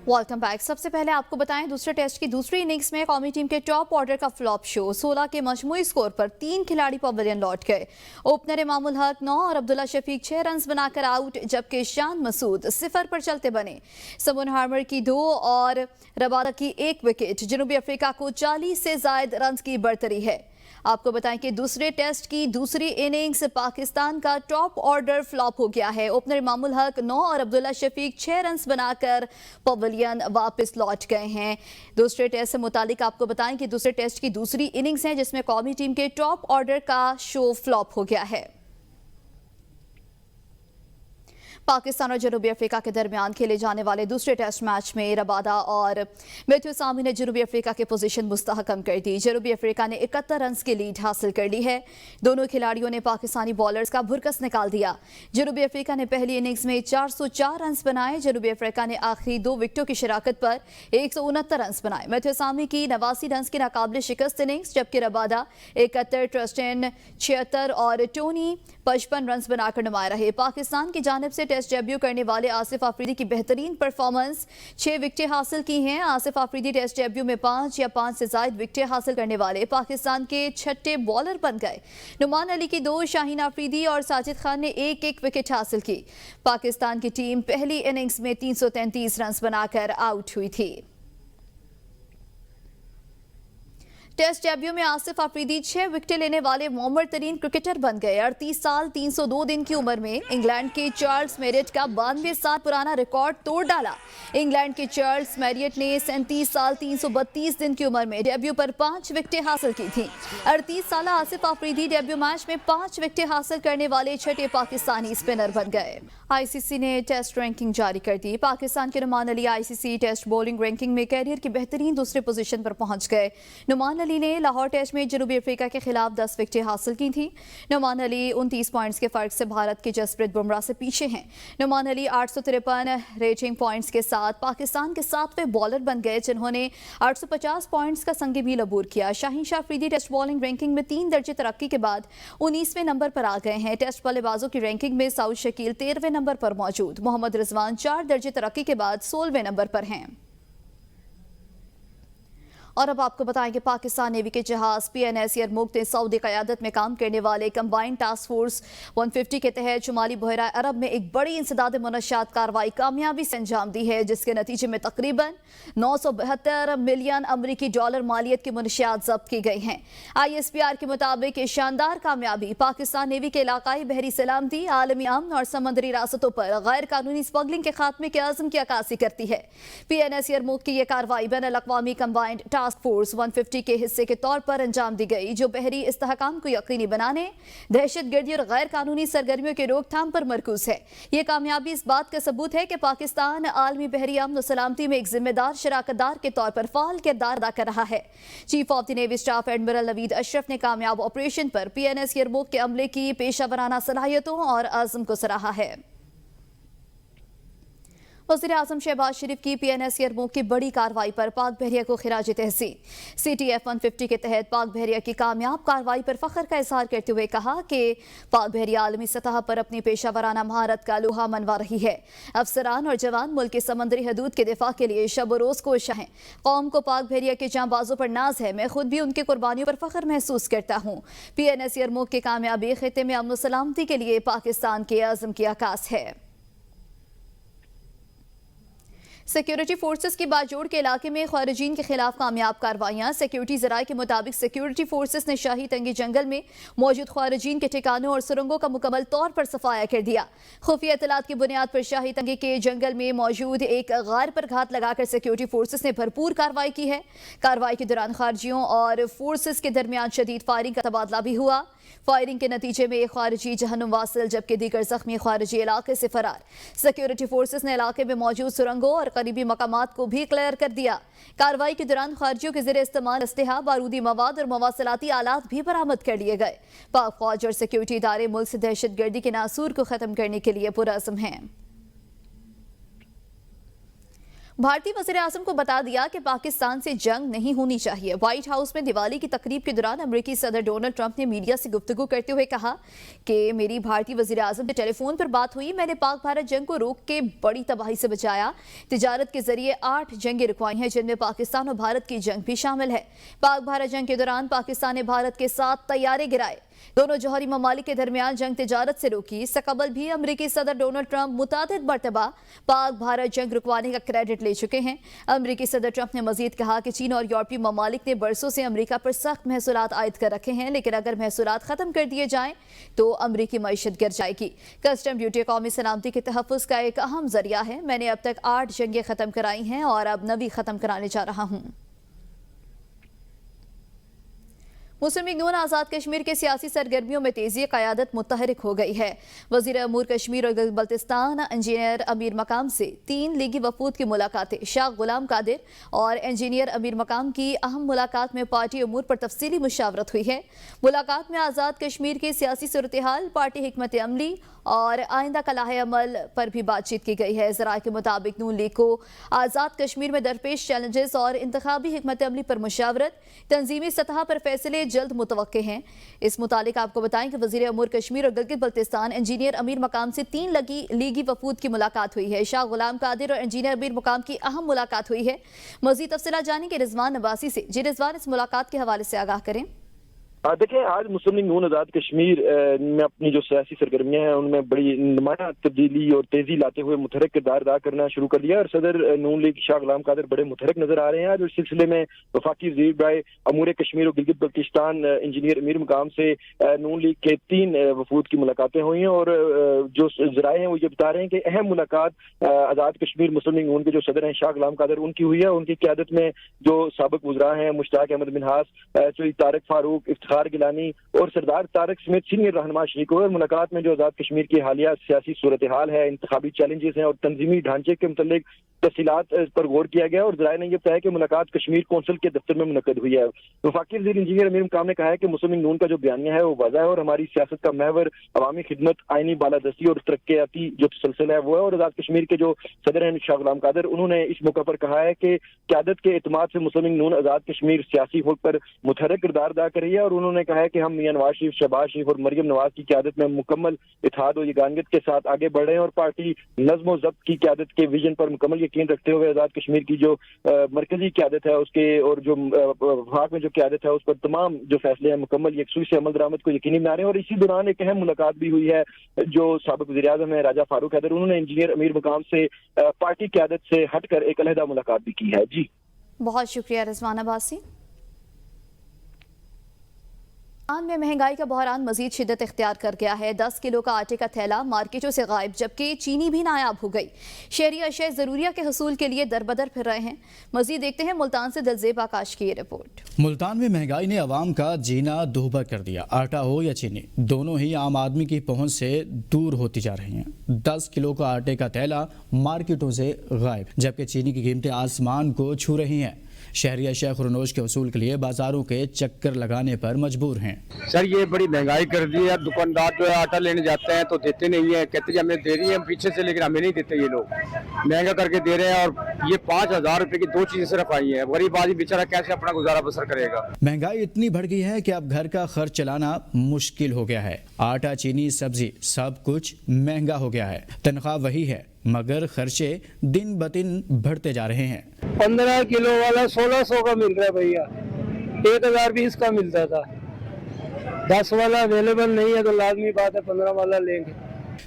Welcome back. सबसे पहले आपको बताएं दूसरे टेस्ट की दूसरी इनिंग्स में कौमी टीम के टॉप ऑर्डर का फ्लॉप शो। 16 के मजमूई स्कोर पर 3 खिलाड़ी पवेलियन लौट गए। ओपनर इमामुल हक 9 और अब्दुल्ला शफीक 6 रन बनाकर आउट, जबकि शान मसूद 0 पर चलते बने। समून हार्मर की 2 और रबादा की 1 विकेट। जनूबी अफ्रीका को 40 से ज्यादा रन की बढ़तरी है। आपको बताएं कि दूसरे टेस्ट की दूसरी इनिंग्स पाकिस्तान का टॉप ऑर्डर फ्लॉप हो गया है। ओपनर इमामुल हक 9 और अब्दुल्ला शफीक 6 रन बनाकर पवेलियन वापस लौट गए हैं। दूसरे टेस्ट से मुतालिक आपको बताएं कि दूसरे टेस्ट की दूसरी इनिंग्स है जिसमें कौमी टीम के टॉप ऑर्डर का शो फ्लॉप हो गया है। पाकिस्तान और जनूबी अफ्रीका के दरमियान खेले जाने वाले दूसरे टेस्ट मैच में रबादा और मैथ्यू सामी ने जनूबी अफ्रीका की पोजीशन मुस्तहकम कर दी। जनूबी अफ्रीका ने 71 रन की लीड हासिल कर ली है। दोनों खिलाड़ियों ने पाकिस्तानी बॉलर्स का भुरकस निकाल दिया। जनूबी अफ्रीका ने पहली इनिंग्स में 404 रन बनाए। जनूबी अफ्रीका ने आखिरी 2 विकेटों की शराकत पर 169 रन बनाए। मैथ्यू सामी की 89 रन की नाकाबिले शिकस्त इनिंग्स, जबकि रबादा 71, ट्रस्टन 76 और टोनी 55 रन बनाकर नुमाया रहे। पाकिस्तान की जानिब से टेस्ट डेब्यू करने वाले आसिफ अफरीदी की बेहतरीन परफॉर्मेंस, 6 विकेटें हासिल की हैं। आसिफ अफरीदी टेस्ट डेब्यू में 5 या 5 से ज्यादा विकेटें हासिल करने वाले पाकिस्तान के 6ठे बॉलर बन गए। नुमान अली की 2, शाहीन अफरीदी और साजिद खान ने 1-1 विकेट हासिल की। पाकिस्तान की टीम पहली इनिंग्स में 333 रन बनाकर आउट हुई थी। टेस्ट डेब्यू में आसिफ अफरीदी 6 विकेटें लेने वाले मौमर तरीन क्रिकेटर बन गए। 38 साल 302 दिन की उम्र में इंग्लैंड के चार्ल्स मैरियट का 92 साल पुराना रिकॉर्ड तोड़ डाला। इंग्लैंड के चार्ल्स मैरियट ने 37 साल 332 दिन की उम्र में डेब्यू पर 5 विकेटें हासिल की थी। 38 साल आसिफ अफरीदी डेब्यू मैच में 5 विकेटें हासिल करने वाले 6ठे पाकिस्तानी स्पिनर बन गए। आईसीसी ने टेस्ट रैंकिंग जारी कर दी। पाकिस्तान के Noman Ali ICC test bowling ranking में कैरियर की बेहतरीन दूसरी पोजीशन पर पहुंच गए। नुमान अली ने लाहौर टेस्ट में जनूबी अफ्रीका के खिलाफ 10 विकेटें हासिल की थी। नुमान अली 29 पॉइंट्स के फर्क से भारत के जसप्रीत बुमराह से पीछे हैं। नुमान अली 853 रेटिंग पॉइंट्स के साथ पाकिस्तान के 7वें बॉलर बन गए जिन्होंने 850 पॉइंट्स का संग मील अबूर किया। Shaheen Shah Afridi test bowling ranking में 3 दर्जे तरक्की के बाद 19वें नंबर पर आ गए हैं। टेस्ट बल्लेबाजों की रैंकिंग में साउद शकील 13वें नंबर पर मौजूद। मोहम्मद रिजवान 4 दर्जे तरक्की के बाद 16वें नंबर पर हैं। और अब आपको बताएं कि पाकिस्तान नेवी के जहाज PNS यरमुक ने सऊदी क़यादत में काम करने वाले कंबाइंड टास्क फोर्स 150 के तहत शुमाली बहरा अरब में एक बड़ी इंसदाद मुनशियात कार्रवाई कामयाबी से अंजाम दी है, जिसके नतीजे में तकरीबन 972 मिलियन अमरीकी डॉलर मालियत की मुनशियात जब्त की गई हैं। ISPR के मुताबिक शानदार कामयाबी पाकिस्तान नेवी के इलाकाई बहरी सलामती, आलमी अमन और समंदरी रास्तों पर गैर कानूनी स्मगलिंग के खात्मे के आज़म की अक्कासी करती है। PNS यरमुक की यह कार्रवाई बैन अल-अक़वामी कंबाइंड टास्क फोर्स 150 के हिस्से के तौर पर अंजाम दी गई, जो बहरी इस्तेहकाम को यकीनी बनाने, दहशतगर्दी और गैर कानूनी सरगर्मियों की रोकथाम पर मरकूज है। यह कामयाबी इस बात का सबूत है कि पाकिस्तान आलमी बहरी अमन और सलामती में एक जिम्मेदार शराकतदार के तौर पर फाल किरदार अदा कर रहा है। Chief of the navy staff admiral Naveed Ashraf ने कामयाब ऑपरेशन पर PNS यरमुक के अमले की पेशा वराना सलाहियतों और आज़म को सराहा है। वज़ीर आज़म शहबाज शरीफ की PNS यरमुक की बड़ी कार्रवाई पर पाक बहरिया को खिराज तहसीन। CTF 150 के तहत पाक बहरिया की कामयाब कार्रवाई पर फख्र का इजहार करते हुए कहा कि पाक बहरिया आलमी सतह पर अपनी पेशा वराना महारत का लोहा मनवा रही है। अफसरान और जवान मुल्क की समंदरी हदूद के दिफा के लिए शब रोज़ कोशा हैं। कौम को पाक बहरिया के जांबाजों पर नाज है। मैं खुद भी उनकी कुर्बानियों पर फख्र महसूस करता हूँ। PNS यरमुक की कामयाबी खित्ते में अमन सलामती के लिए पाकिस्तान के आज़म की आकाश है। सिक्योरिटी फोर्सेस की बाजोड़ के इलाके में खारिजीन के खिलाफ कामयाब कार्रवाइयां। सिक्योरिटी जराये के मुताबिक सिक्योरिटी फोर्सेस ने शाही तंगी जंगल में मौजूद खारिजीन के ठिकानों और सुरंगों का मुकम्मल तौर पर सफाया कर दिया। खुफिया इतलात की बुनियाद पर शाही तंगी के जंगल में मौजूद एक गार पर घात लगाकर सिक्योरिटी फोर्सेस ने भरपूर कार्रवाई की है। कार्रवाई के दौरान खारजियों और फोर्सेस के दरमियान शदीद फायरिंग का तबादला भी हुआ। फायरिंग के नतीजे में एक खारिजी जहन्नुम वासिल जबकि दीगर जख्मी खारिजी इलाके से फरार। सिक्योरिटी फोर्सेस ने इलाके में मौजूद सुरंगों और करीबी मकामात को भी क्लियर कर दिया। कार्रवाई के दौरान खारजियों के ज़रिए इस्तेमाल अस्लहा, बारूदी मवाद और मवासलाती आलात भी बरामद कर लिए गए। पाक फौज और सिक्योरिटी इदारे मुल्क से दहशत गर्दी के नासूर को खत्म करने के लिए पुरअज़्म हैं। भारतीय वज़ीर-ए-आज़म को बता दिया कि पाकिस्तान से जंग नहीं होनी चाहिए। व्हाइट हाउस में दिवाली की तकरीब के दौरान अमेरिकी सदर डोनाल्ड ट्रंप ने मीडिया से गुफ्तगू करते हुए कहा कि मेरी भारतीय वज़ीर-ए-आज़म से टेलीफोन पर बात हुई। मैंने पाक भारत जंग को रोक के बड़ी तबाही से बचाया। तिजारत के जरिए 8 जंगें रुकवाई हैं, जिनमें पाकिस्तान और भारत की जंग भी शामिल है। पाक भारत जंग के दौरान पाकिस्तान ने भारत के 7 तैयारे गिराए। दोनों जौहरी ममालिक के दरमियान जंग तिजारत से रोकी। इससे कबल भी अमेरिकी सदर डोनाल्ड ट्रंप मुतादिद मरतबा पाक भारत जंग रुकवाने का क्रेडिट ले चुके हैं। अमेरिकी सदर ट्रंप ने मजीद कहा कि चीन और यूरोपीय ममालिक ने बरसों से अमेरिका पर सख्त महसूलात आयद कर रखे हैं, लेकिन अगर महसूलात खत्म कर दिए जाएं तो अमेरिकी मईशत गिर जाएगी। कस्टम ड्यूटी कौमी सलामती के तहफ़्फ़ुज़ का एक अहम जरिया है। मैंने अब तक 8 जंगें खत्म कराई हैं और अब 9वीं खत्म कराने जा रहा हूँ। मुस्लिम लीग नून आज़ाद कश्मीर के सियासी सरगर्मियों में तेजी क़यादत मुतहरिक हो गई है। वज़ीर अमूर कश्मीर और गिलगित बल्तिस्तान इंजीनियर अमीर मकाम से 3 लीगी वफूद की मुलाकातें। शाह गुलाम कादिर और इंजीनियर अमीर मकाम की अहम मुलाकात में पार्टी अमूर पर तफसीली मुशावरत हुई है। मुलाकात में आज़ाद कश्मीर की सियासी सूरत हाल, पार्टी हिकमत अमली और आइंदा का लाहे अमल पर भी बातचीत की गई है। ज़राए के मुताबिक नून लीग को आज़ाद कश्मीर में दरपेश चैलेंजेस और इंतखाबी हिकमत अमली पर मुशावरत, तंजीमी सतह पर फैसले जल्द मुतवक्के हैं। इस मुतालिक आपको बताएं कि वज़ीर अमूर कश्मीर और गिलगित बल्तिस्तान इंजीनियर अमीर मकाम से 3 लीगी वफूद की मुलाकात हुई है। शाह गुलाम कादिर और इंजीनियर अमीर मकाम की अहम मुलाकात हुई है। मज़ीद तफसीलात जानेंगे रिजवान नवासी से। जी रिजवान, इस मुलाकात के हवाले से आगाह करें। देखिए, आज मुस्लिम लीग नून आज़ाद कश्मीर में अपनी जो सियासी सरगर्मियां हैं उनमें बड़ी नुमाया तब्दीली और तेजी लाते हुए मुतहरक किरदार अदा करना शुरू कर दिया और सदर नून लीग शाह गुलाम कादिर बड़े मुतहरक नजर आ रहे हैं। आज इस सिलसिले में वफाकी वज़ीर बराए अमूर कश्मीर और गिलगित बल्तिस्तान इंजीनियर अमीर मकाम से नून लीग के 3 वफूद की मुलाकातें हुई हैं और जो ज़राए हैं वो ये बता रहे हैं कि अहम मुलाकात आज़ाद कश्मीर मुस्लिम लीग नून के जो सदर हैं शाह गुलाम कादिर उनकी हुई है। उनकी क़यादत में जो साबिक वज़रा हैं मुश्ताक अहमद मिन्हास, सईद तारिक फारूक, इफ्तिखार गिलानी और सरदार तारक समेत सीनियर रहनुमा शरीक हुए। मुलाकात में जो आज़ाद कश्मीर की हालिया सियासी सूरत हाल है, इंतखाबी चैलेंजेस हैं और तंजीमी ढांचे के मुतल्लिक तफसीलात पर गौर किया गया और ज़राए ने यह बताया कि मुलाकात कश्मीर कौंसिल के दफ्तर में मुनक्कद हुई है। वफाकी वज़ीर इंजीनियर अमीर मकाम ने कहा है कि मुस्लिम लीग नून का जो बयानिया है वो वाज़ह है और हमारी सियासत का महवर अवामी खिदमत, आईनी बालादस्ती और तरक्याती जो तसलसल है वो है। और आज़ाद कश्मीर के जो सदर हैं शाह गुलाम कादिर, उन्होंने इस मौके पर कहा है कि क़यादत के एतमाद से मुस्लिम लीग नून आज़ाद कश्मीर सियासी होड़ पर मुतहरक किरदार अदा कर रही है और उन्होंने कहा है कि हम मियां नवाज शरीफ, शहबाज शरीफ और मरियम नवाज की क़यादत में मुकम्मल इत्तेहाद और यगानियत के साथ आगे बढ़ रहे हैं और पार्टी नज़्म व ज़ब्त की क़यादत के विजन पर मुकम्मल यकीन रखते हुए आज़ाद कश्मीर की जो मरकजी क़यादत है उसके और जो वफाक में जो क़यादत है उस पर तमाम जो फैसले हैं मुकम्मल यकसुई से अमल दरामद को यकीनी बना रहे हैं। और इसी दौरान एक अहम मुलाकात भी हुई है जो साबिक वज़ीर आज़म है राजा फारूक हैदर, उन्होंने इंजीनियर अमीर मकाम से पार्टी क़यादत से हटकर एक अलहदा मुलाकात भी की है। जी, बहुत शुक्रिया रिजवान अब्बासी। में महंगाई का बहरान मजीद शिद्दत इख्तियार कर गया है। 10 किलो का आटे का थैला मार्केटों से गायब, जबकि चीनी भी नायाब हो गई। शहरी अशया ज़रूरिया के हसूल के लिए दरबदर फिर रहे हैं। मजीद देखते हैं मुल्तान से दिलजेब आकाश की ये रिपोर्ट। मुल्तान में महंगाई ने अवाम का जीना दूभर कर दिया। आटा हो या चीनी, दोनों ही आम आदमी की पहुंच से दूर होती जा रही हैं। 10 किलो का आटे का थैला मार्केटों से गायब, जबकि चीनी की कीमतें आसमान को छू रही हैं। शहरी अशया खुरनोश के वसूल के लिए बाजारों के चक्कर लगाने पर मजबूर हैं। सर, ये बड़ी महंगाई कर दी है। दुकानदार जो है आटा लेने जाते हैं तो देते नहीं है, कहते हैं हमें दे रही है पीछे से, लेकिन हमें नहीं देते। ये लोग महंगा करके दे रहे हैं और ये 5,000 रुपए की 2 चीजें सिर्फ आई है। गरीब आदमी बेचारा कैसे अपना गुजारा बसर करेगा। महंगाई इतनी बढ़ गई है कि अब घर का खर्च चलाना मुश्किल हो गया है। आटा, चीनी, सब्जी सब कुछ महंगा हो गया है। तनख्वाह वही है मगर खर्चे दिन ब दिन बढ़ते जा रहे हैं। 15 किलो वाला 1600 का मिल रहा है भैया, 1020 का मिलता था। 10 वाला अवेलेबल नहीं है तो लाजमी बात है 15 वाला लेंगे।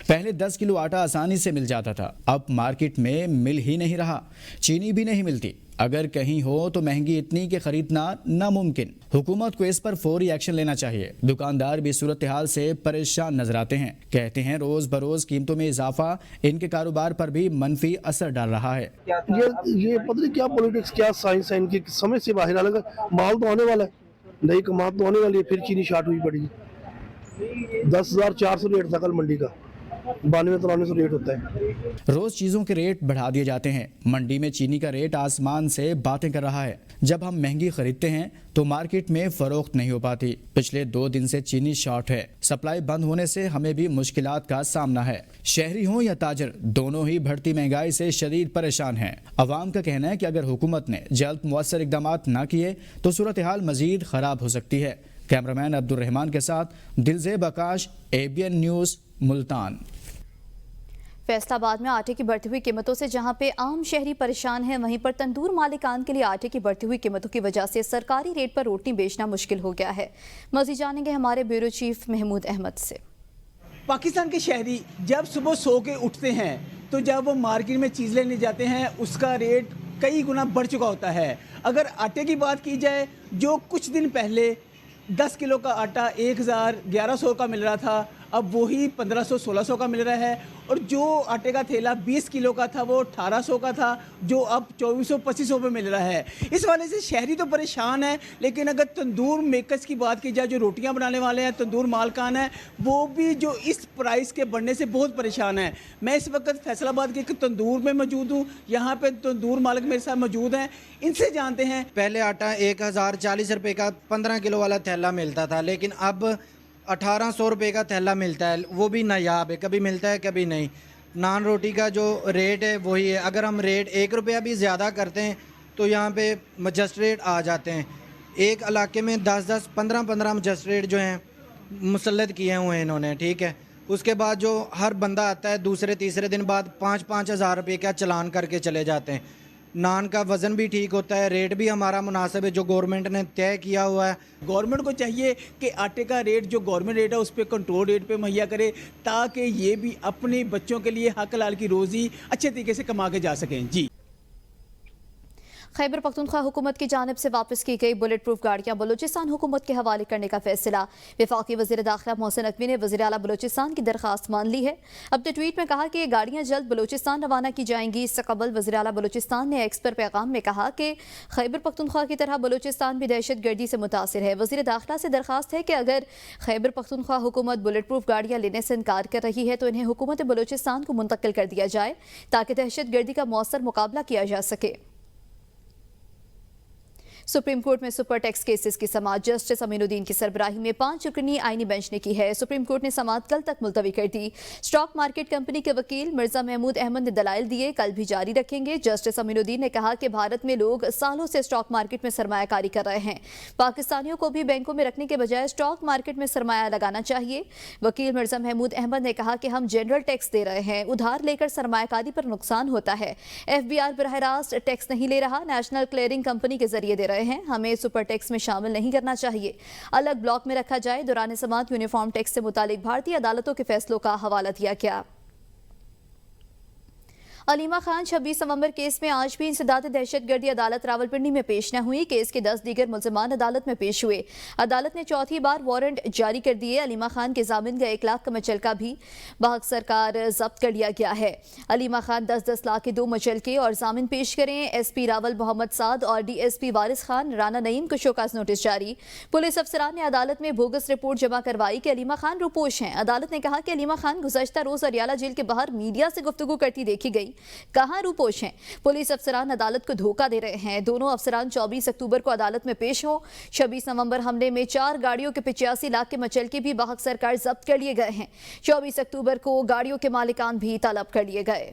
पहले 10 किलो आटा आसानी से मिल जाता था, अब मार्केट में मिल ही नहीं रहा। चीनी भी नहीं मिलती, अगर कहीं हो तो महंगी इतनी कि खरीदना नामुमकिन। हुकूमत को इस पर फौरी एक्शन लेना चाहिए। दुकानदार भी सूरत हाल से परेशान नजर आते हैं। कहते हैं रोज बरोज कीमतों में इजाफा इनके कारोबार पर भी मनफी असर डाल रहा है। ये पता नहीं क्या पॉलिटिक्स, क्या साइंस है इनकी, समझ से बाहर अलग। माल तो आने वाला है, नई कमात तो आने वाली है, फिर चीनी शार्ट हुई पड़ी। 10,400 रेट था कल मंडी का, 92-93 रेट होता है। रोज चीजों के रेट बढ़ा दिए जाते हैं। मंडी में चीनी का रेट आसमान से बातें कर रहा है। जब हम महंगी खरीदते हैं तो मार्केट में फरोख्त नहीं हो पाती। पिछले 2 दिन से चीनी शॉर्ट है। सप्लाई बंद होने से हमें भी मुश्किलात का सामना है। शहरी हो या ताजर, दोनों ही बढ़ती महंगाई से शदीद परेशान हैं। अवाम का कहना है कि अगर हुकूमत ने जल्द मुअस्सर इकदाम ना किए तो सूरत हाल मजीद खराब हो सकती है। कैमरामैन अब्दुल रहमान के साथ दिलजेब आकाश, ABN न्यूज़, मुल्तान। फैसलाबाद में आटे की बढ़ती हुई कीमतों से जहां पे आम शहरी परेशान हैं, वहीं पर तंदूर मालिकान के लिए आटे की बढ़ती हुई कीमतों की वजह से सरकारी रेट पर रोटी बेचना मुश्किल हो गया है। मज़ीद जानेंगे हमारे ब्यूरो चीफ महमूद अहमद से। पाकिस्तान के शहरी जब सुबह सो के उठते हैं तो जब वो मार्केट में चीज़ लेने जाते हैं उसका रेट कई गुना बढ़ चुका होता है। अगर आटे की बात की जाए, जो कुछ दिन पहले 10 किलो का आटा 1100 का मिल रहा था, अब वही 1500-1600 का मिल रहा है। और जो आटे का थैला 20 किलो का था वो 1800 का था, जो अब 2400-2500 पे मिल रहा है। इस वजह से शहरी तो परेशान है, लेकिन अगर तंदूर मेकर्स की बात की जाए, जो रोटियां बनाने वाले हैं, तंदूर मालकान हैं, वो भी जो इस प्राइस के बढ़ने से बहुत परेशान है। मैं इस वक्त फैसलाबाद के एक तंदूर में मौजूद हूँ। यहाँ पे तंदूर मालिक मेरे साथ मौजूद हैं, इनसे जानते हैं। पहले आटा 1040 रुपये का 15 किलो वाला थैला मिलता था, लेकिन अब 1800 रुपये का थैला मिलता है। वो भी नायाब है, कभी मिलता है कभी नहीं। नान रोटी का जो रेट है वही है। अगर हम रेट 1 रुपया भी ज़्यादा करते हैं तो यहाँ पे मजिस्ट्रेट आ जाते हैं। एक इलाके में 10-10, 15-15 मजिस्ट्रेट जो हैं मुसल्लत किए हुए हैं इन्होंने, ठीक है। उसके बाद जो हर बंदा आता है दूसरे तीसरे दिन बाद 5-5 हज़ार रुपये का चलान करके चले जाते हैं। नान का वज़न भी ठीक होता है, रेट भी हमारा मुनासिब है जो गवर्नमेंट ने तय किया हुआ है। गवर्नमेंट को चाहिए कि आटे का रेट जो गवर्नमेंट रेट है उस पर कंट्रोल रेट पे मुहैया करे, ताकि ये भी अपने बच्चों के लिए हक हलाल की रोज़ी अच्छे तरीके से कमा के जा सकें। जी। खैबर पख्तूनख्वा हुकूमत की जानिब से वापस की गई बुलेट प्रूफ गाड़ियां बलूचिस्तान हुकूमत के हवाले करने का फैसला। वफाकी वज़ीर दाखिला मोहसिन नकवी ने वज़ीर आला बलूचिस्तान की दरख्वास्त मान ली है। अपने ट्वीट में कहा कि ये गाड़ियां जल्द बलूचिस्तान रवाना की जाएंगी। इससे कबल वज़ीर आला बलूचिस्तान ने एक्स पर पैगाम में कहा कि खैबर पख्तूनख्वा की तरह बलूचिस्तान भी दहशत गर्दी से मुतासिर है। वज़ीर दाखिला से दरख्वास्त है कि अगर खैबर पख्तूनख्वा हुकूमत बुलेट प्रूफ गाड़ियां लेने से इनकार कर रही है तो इन्हें हुकूमत बलूचिस्तान को मुंतकिल कर दिया जाए, ताकि दहशत गर्दी का मौसर मुकाबला किया जा सके। सुप्रीम कोर्ट में सुपर टैक्स केसेस की समाअत जस्टिस अमीनुद्दीन की सरबराही में 5 रुकनी आईनी बेंच ने की है। सुप्रीम कोर्ट ने समाअत कल तक मुलतवी कर दी। स्टॉक मार्केट कंपनी के वकील मिर्जा महमूद अहमद ने दलाइल दिए, कल भी जारी रखेंगे। जस्टिस अमीनुद्दीन ने कहा कि भारत में लोग सालों से स्टॉक मार्केट में सरमायाकारी कर रहे हैं। पाकिस्तानियों को भी बैंकों में रखने के बजाय स्टॉक मार्केट में सरमाया लगाना चाहिए। वकील मिर्जा महमूद अहमद ने कहा कि हम जनरल टैक्स दे रहे हैं, उधार लेकर सरमायाकारी पर नुकसान होता है। FBR बराह रास्त टैक्स नहीं ले रहा, नेशनल क्लियरिंग कंपनी के जरिए दे रहे हैं। हमें सुपर टैक्स में शामिल नहीं करना चाहिए, अलग ब्लॉक में रखा जाए। दौरान समाअत यूनिफॉर्म टैक्स से मुतालिक भारतीय अदालतों के फैसलों का हवाला दिया गया। अलीमा खान 26 नवंबर केस में आज भी इंसदाद दहशतगर्दी अदालत रावलपिंडी में पेश न हुई। केस के 10 दीगर मुल्ज़िमान अदालत में पेश हुए। अदालत ने चौथी बार वारंट जारी कर दिए। अलीमा खान के जामिन का 1 लाख का मचलका भी बहक सरकार जब्त कर लिया गया है। अलीमा खान 10-10 लाख के 2 मचलके और जामिन पेश करें। SP रावल मोहम्मद साद और DSP वारिस खान राना नईम को शोकाज नोटिस जारी। पुलिस अफसरान ने अदालत में बोगस रिपोर्ट जमा करवाई कि अलीमा खान रुपोश हैं। अदालत ने कहा कि अलीमा खान गुज़श्ता रोज अरियाला जेल के बाहर मीडिया से गुफ्तगू करती देखी गई। कहां रूपोश हैं? पुलिस अफसरान अदालत को धोखा दे रहे हैं। दोनों अफसरान 24 अक्टूबर को अदालत में पेश हो। 26 नवंबर हमले में 4 गाड़ियों के 85 लाख के मचलके भी बहक सरकार जब्त कर लिए गए हैं। 24 अक्टूबर को गाड़ियों के मालिकान भी तलब कर लिए गए।